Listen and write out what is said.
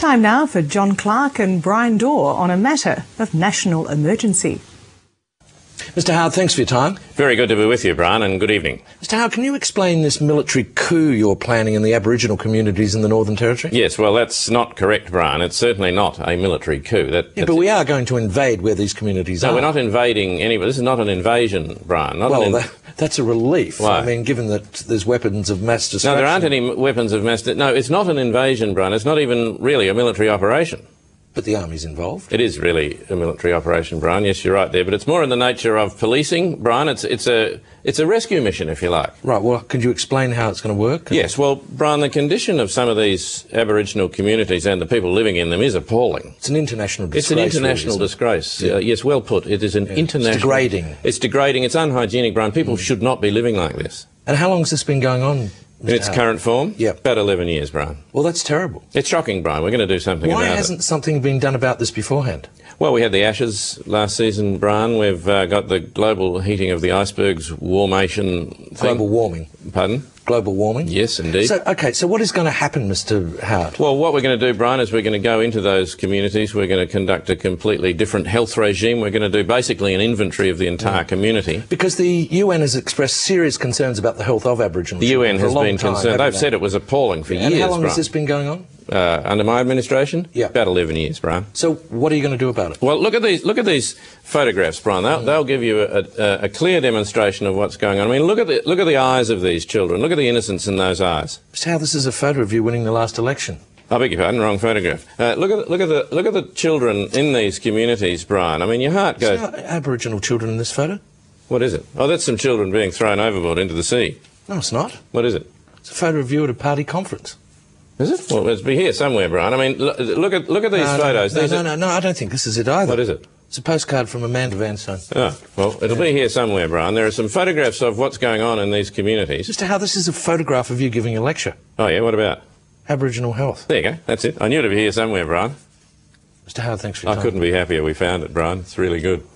Time now for John Clarke and Dawe on a matter of national emergency. Mr Howard, thanks for your time. Very good to be with you, Brian, and good evening. Mr Howard, can you explain this military coup you're planning in the Aboriginal communities in the Northern Territory? Yes, well, that's not correct, Brian. It's certainly not a military coup. But we are going to invade where these communities are. No, we're not invading anywhere. This is not an invasion, Brian. That's a relief. Why? I mean, given that there's weapons of mass destruction. No, there aren't any weapons of mass... No, it's not an invasion, Brian. It's not even really a military operation. But the Army's involved. It is really a military operation, Brian. Yes, you're right there. But it's more in the nature of policing, Brian. It's a rescue mission, if you like. Right. Well, could you explain how it's going to work? Yes. Well, Brian, the condition of some of these Aboriginal communities and the people living in them is appalling. It's an international disgrace. It's an international disgrace. Yeah. Yes, well put. It is an international... It's degrading. It's degrading. It's unhygienic, Brian. People should not be living like this. And how long has this been going on? In its current form? Yep. About 11 years, Brian. Well, that's terrible. It's shocking, Brian. We're going to do something about it. Why hasn't something been done about this beforehand? Well, we had the Ashes last season, Brian. We've got the global heating of the icebergs, warmation thing. Global warming. Pardon? Global warming? Yes, indeed. So what is going to happen, Mr Howard? Well, what we're going to do, Brian, is we're going to go into those communities. We're going to conduct a completely different health regime. We're going to do basically an inventory of the entire community. Because the UN has expressed serious concerns about the health of Aboriginal children. The UN has been concerned. They've said it was appalling for years, And how long Brian. has this been going on? Under my administration? Yeah. About 11 years, Brian. So what are you going to do about it? Well, look at these photographs, Brian. They'll give you a clear demonstration of what's going on. I mean, look at the eyes of these children. Look at the innocence in those eyes. Mr Howard, this is a photo of you winning the last election. I beg your pardon, wrong photograph. Look at the children in these communities, Brian. I mean, your heart goes... Is there Aboriginal children in this photo? What is it? Oh, that's some children being thrown overboard into the sea. No, it's not. What is it? It's a photo of you at a party conference. Is it? Well, it's be here somewhere, Brian. I mean, look at these photos. No, I don't think this is it either. What is it? It's a postcard from Amanda Vanstone. Oh, well, it'll be here somewhere, Brian. There are some photographs of what's going on in these communities. Mr Howard, this is a photograph of you giving a lecture. Oh, yeah? What about? Aboriginal health. There you go. That's it. I knew it'd be here somewhere, Brian. Mr Howard, thanks for your time. I couldn't be happier we found it, Brian. It's really good.